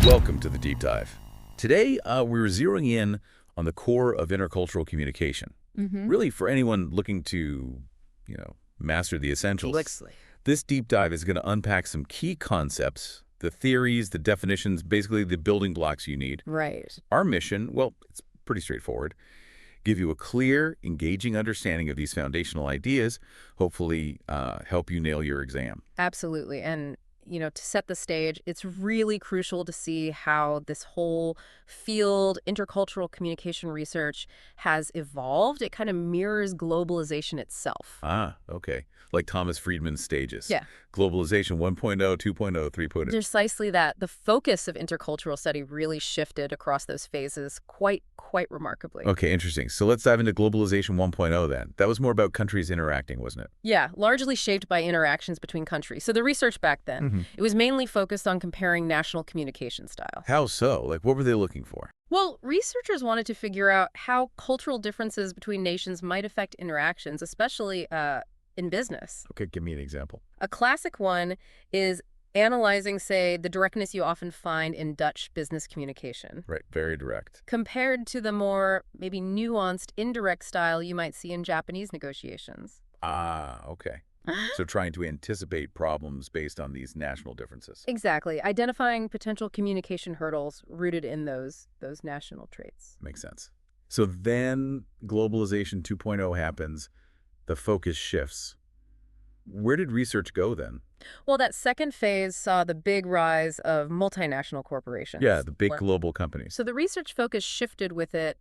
Welcome to the Deep Dive. Today, we're zeroing in on the core of intercultural communication. Really, for anyone looking to, master the essentials. Flexly. This deep dive is going to unpack some key concepts, the theories, the definitions, basically the building blocks you need. Right. Our mission, well, it's pretty straightforward. Give you a clear, engaging understanding of these foundational ideas, hopefully help you nail your exam. Absolutely. And, to set the stage, it's really crucial to see how this whole field, intercultural communication research, has evolved. It kind of mirrors globalization itself. Ah, okay. Like Thomas Friedman's stages. Yeah. Globalization 1.0, 2.0, 3.0. Precisely that. The focus of intercultural study really shifted across those phases quite remarkably. Okay, interesting. So let's dive into globalization 1.0 then. That was more about countries interacting, wasn't it? Yeah, largely shaped by interactions between countries. So the research back then, it was mainly focused on comparing national communication styles. How so? Like, what were they looking for? Well, researchers wanted to figure out how cultural differences between nations might affect interactions, especially in business. Okay, give me an example. A classic one is analyzing, say, the directness you often find in Dutch business communication, Right, very direct. compared to the more maybe nuanced, indirect style you might see in Japanese negotiations. Ah, okay. So trying to anticipate problems based on these national differences. Exactly, identifying potential communication hurdles rooted in those national traits. Makes sense. So then globalization 2.0 happens, the focus shifts. Where did research go then? Well, that second phase saw the big rise of multinational corporations. Yeah, the big global companies. So the research focus shifted with it,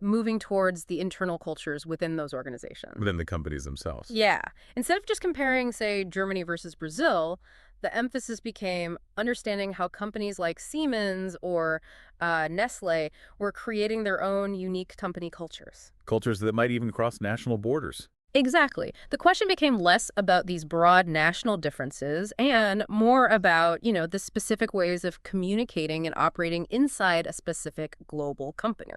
moving towards the internal cultures within those organizations. Within the companies themselves. Yeah. Instead of just comparing, say, Germany versus Brazil, the emphasis became understanding how companies like Siemens or Nestle were creating their own unique company cultures. Cultures that might even cross national borders. Exactly. The question became less about these broad national differences and more about, the specific ways of communicating and operating inside a specific global company.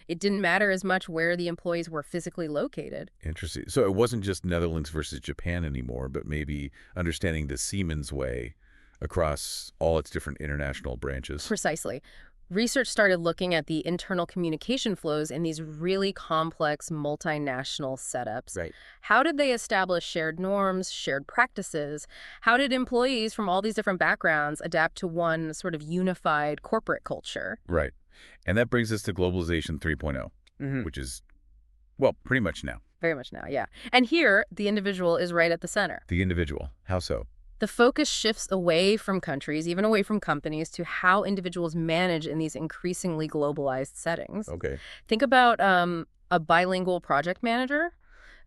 It didn't matter as much where the employees were physically located. Interesting. So it wasn't just Netherlands versus Japan anymore, but maybe understanding the Siemens way across all its different international branches. Precisely. Research started looking at the internal communication flows in these really complex multinational setups. Right. How did they establish shared norms, shared practices? How did employees from all these different backgrounds adapt to one sort of unified corporate culture? Right. And that brings us to globalization 3.0, which is, well, pretty much now. Very much now, yeah. And here, the individual is right at the center. The individual. How so? The focus shifts away from countries, even away from companies, to how individuals manage in these increasingly globalized settings. Okay. Think about a bilingual project manager.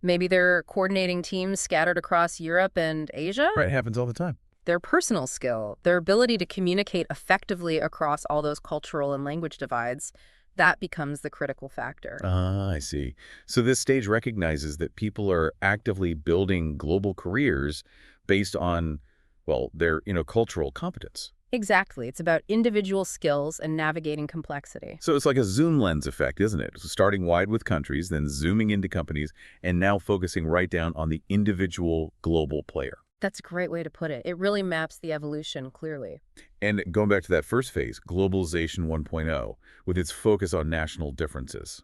Maybe they're coordinating teams scattered across Europe and Asia. Right. It happens all the time. Their personal skill, their ability to communicate effectively across all those cultural and language divides, that becomes the critical factor. Ah, I see. So this stage recognizes that people are actively building global careers based on, well, their cultural competence. Exactly. It's about individual skills and navigating complexity. So it's like a zoom lens effect, isn't it? So starting wide with countries, then zooming into companies, and now focusing right down on the individual global player. That's a great way to put it. It really maps the evolution clearly. And going back to that first phase, globalization 1.0, with its focus on national differences.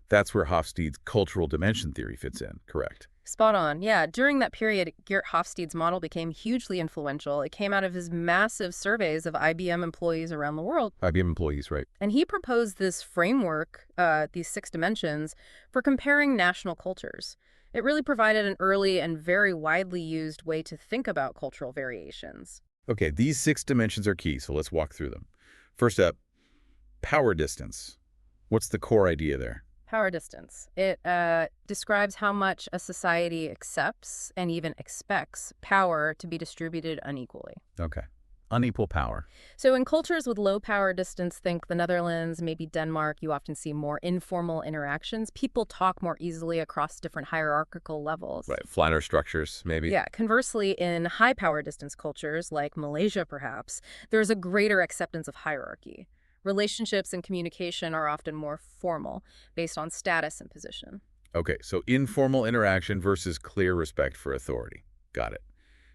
That's where Hofstede's cultural dimension theory fits in, correct? Spot on. Yeah, during that period, Geert Hofstede's model became hugely influential. It came out of his massive surveys of IBM employees around the world. IBM employees, right? And he proposed this framework, these 6 dimensions, for comparing national cultures. It really provided an early and very widely used way to think about cultural variations. Okay, these 6 dimensions are key, so let's walk through them. First up, power distance. What's the core idea there? Power distance. It describes how much a society accepts and even expects power to be distributed unequally. Okay. Unequal power. So in cultures with low power distance, think the Netherlands, maybe Denmark, you often see more informal interactions. People talk more easily across different hierarchical levels. Right, flatter structures, maybe. Yeah, conversely, in high power distance cultures, like Malaysia perhaps, there's a greater acceptance of hierarchy. Relationships and communication are often more formal, based on status and position. Okay, so informal interaction versus clear respect for authority. Got it.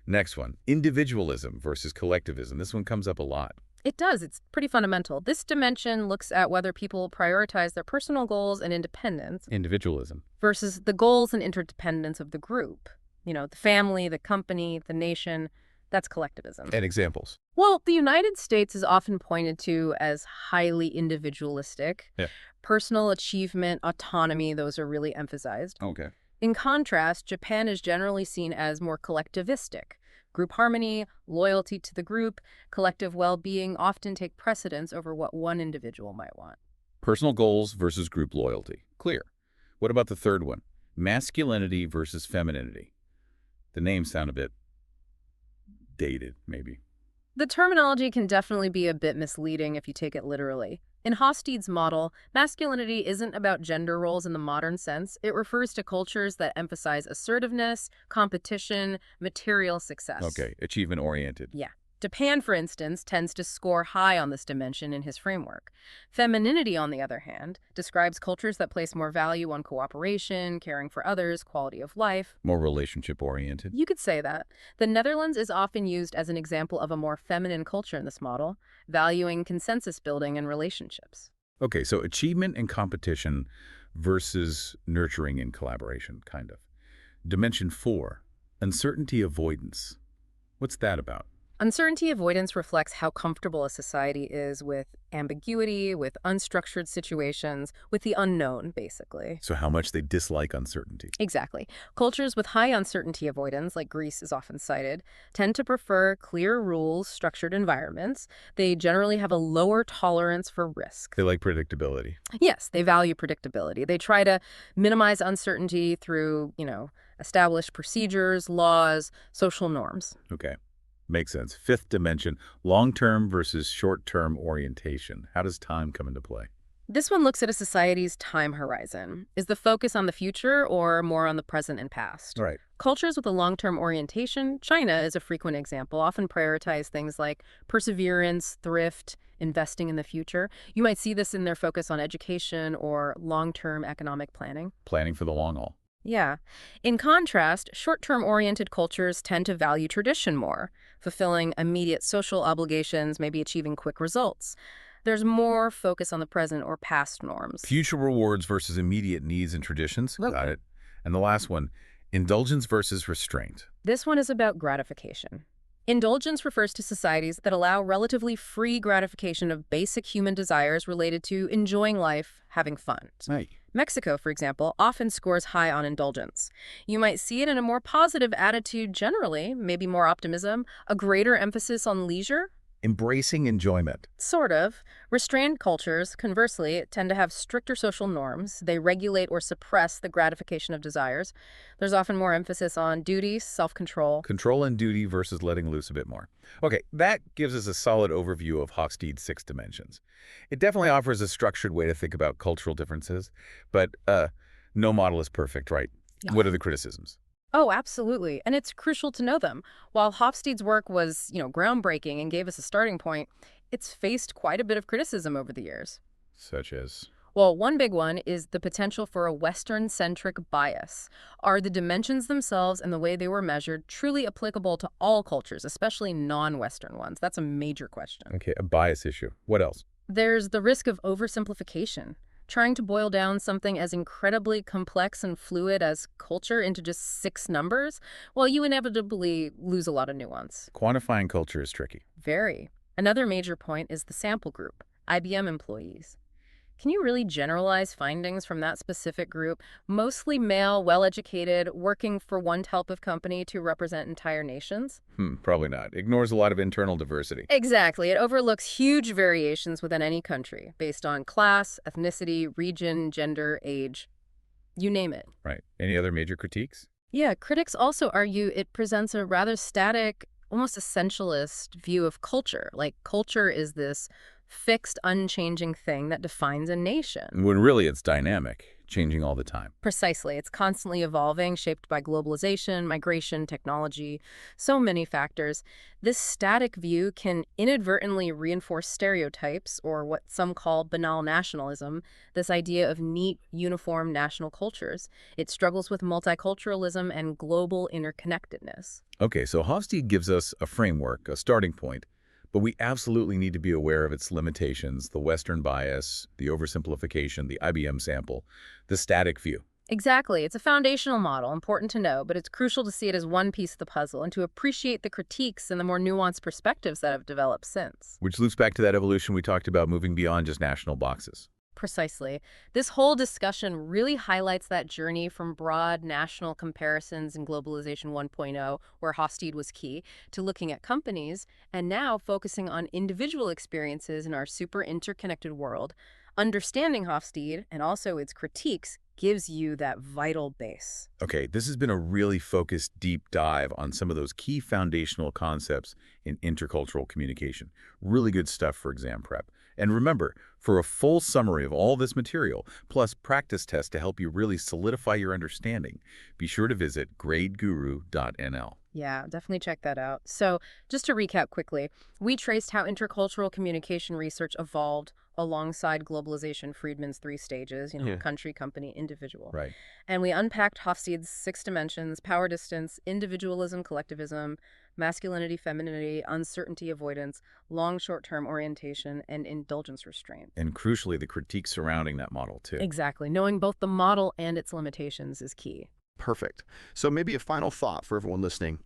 Next one, individualism versus collectivism. This one comes up a lot. It does. It's pretty fundamental. This dimension looks at whether people prioritize their personal goals and independence Individualism. versus the goals and interdependence of the group. The family, the company, the nation. That's collectivism. And examples. Well, the United States is often pointed to as highly individualistic. Yeah. Personal achievement, autonomy, those are really emphasized. Okay. In contrast, Japan is generally seen as more collectivistic. Group harmony, loyalty to the group, collective well-being often take precedence over what one individual might want. Personal goals versus group loyalty. Clear. What about the third one? Masculinity versus femininity. The names sound a bit dated, maybe. The terminology can definitely be a bit misleading if you take it literally. In Hofstede's model, masculinity isn't about gender roles in the modern sense. It refers to cultures that emphasize assertiveness, competition, material success. Okay, achievement-oriented. Yeah. Japan, for instance, tends to score high on this dimension in his framework. Femininity, on the other hand, describes cultures that place more value on cooperation, caring for others, quality of life. More relationship-oriented. You could say that. The Netherlands is often used as an example of a more feminine culture in this model, valuing consensus building and relationships. Okay, so achievement and competition versus nurturing and collaboration, kind of. Dimension 4, uncertainty avoidance. What's that about? Uncertainty avoidance reflects how comfortable a society is with ambiguity, with unstructured situations, with the unknown, basically. So how much they dislike uncertainty. Exactly. Cultures with high uncertainty avoidance, like Greece is often cited, tend to prefer clear rules, structured environments. They generally have a lower tolerance for risk. They like predictability. Yes, they value predictability. They try to minimize uncertainty through, established procedures, laws, social norms. Okay. Makes sense. Fifth dimension, long-term versus short-term orientation. How does time come into play? This one looks at a society's time horizon. Is the focus on the future or more on the present and past? Right. Cultures with a long-term orientation, China is a frequent example, often prioritize things like perseverance, thrift, investing in the future. You might see this in their focus on education or long-term economic planning. Planning for the long haul. Yeah. In contrast, short-term oriented cultures tend to value tradition more, fulfilling immediate social obligations, maybe achieving quick results. There's more focus on the present or past norms. Future rewards versus immediate needs and traditions. Okay. Got it. And the last one, indulgence versus restraint. This one is about gratification. Indulgence refers to societies that allow relatively free gratification of basic human desires related to enjoying life, having fun. Right. Mexico, for example, often scores high on indulgence. You might see it in a more positive attitude generally, maybe more optimism, a greater emphasis on leisure. Embracing enjoyment. Sort of. Restrained cultures, conversely, tend to have stricter social norms. They regulate or suppress the gratification of desires. There's often more emphasis on duty, self-control. Control and duty versus letting loose a bit more. Okay, that gives us a solid overview of Hofstede's 6 dimensions. It definitely offers a structured way to think about cultural differences, but no model is perfect, right? Yeah. What are the criticisms? Oh, absolutely. And it's crucial to know them. While Hofstede's work was, groundbreaking and gave us a starting point, it's faced quite a bit of criticism over the years. Such as? Well, one big one is the potential for a Western-centric bias. Are the dimensions themselves and the way they were measured truly applicable to all cultures, especially non-Western ones? That's a major question. Okay, a bias issue. What else? There's the risk of oversimplification. Trying to boil down something as incredibly complex and fluid as culture into just 6 numbers, well, you inevitably lose a lot of nuance. Quantifying culture is tricky. Very. Another major point is the sample group, IBM employees. Can you really generalize findings from that specific group, mostly male, well-educated, working for one type of company to represent entire nations? Probably not. Ignores a lot of internal diversity. Exactly. It overlooks huge variations within any country, based on class, ethnicity, region, gender, age. You name it. Right. Any other major critiques? Yeah, critics also argue it presents a rather static, almost essentialist view of culture. Like, culture is this fixed, unchanging thing that defines a nation. When really it's dynamic, changing all the time. Precisely. It's constantly evolving, shaped by globalization, migration, technology, so many factors. This static view can inadvertently reinforce stereotypes, or what some call banal nationalism, this idea of neat, uniform national cultures. It struggles with multiculturalism and global interconnectedness. Okay, so Hofstede gives us a framework, a starting point, But we absolutely need to be aware of its limitations, the Western bias, the oversimplification, the IBM sample, the static view. Exactly. It's a foundational model, important to know, but it's crucial to see it as one piece of the puzzle and to appreciate the critiques and the more nuanced perspectives that have developed since. Which loops back to that evolution we talked about, moving beyond just national boxes. Precisely. This whole discussion really highlights that journey from broad national comparisons in Globalization 1.0, where Hofstede was key, to looking at companies, and now focusing on individual experiences in our super interconnected world. Understanding Hofstede and also its critiques gives you that vital base. Okay, this has been a really focused deep dive on some of those key foundational concepts in intercultural communication. Really good stuff for exam prep. And remember, for a full summary of all this material, plus practice tests to help you really solidify your understanding, be sure to visit gradeguru.nl. Yeah, definitely check that out. So, just to recap quickly, we traced how intercultural communication research evolved alongside globalization, Friedman's three stages, Yeah. country, company, individual. Right. And we unpacked Hofstede's 6 dimensions: power distance, individualism, collectivism, masculinity, femininity, uncertainty avoidance, long short-term orientation, and indulgence restraint. And crucially, the critique surrounding that model, too. Exactly. Knowing both the model and its limitations is key. Perfect. So maybe a final thought for everyone listening.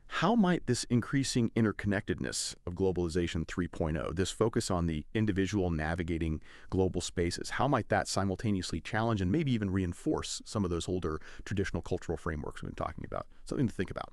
How might this increasing interconnectedness of Globalization 3.0, this focus on the individual navigating global spaces, how might that simultaneously challenge and maybe even reinforce some of those older traditional cultural frameworks we've been talking about? Something to think about.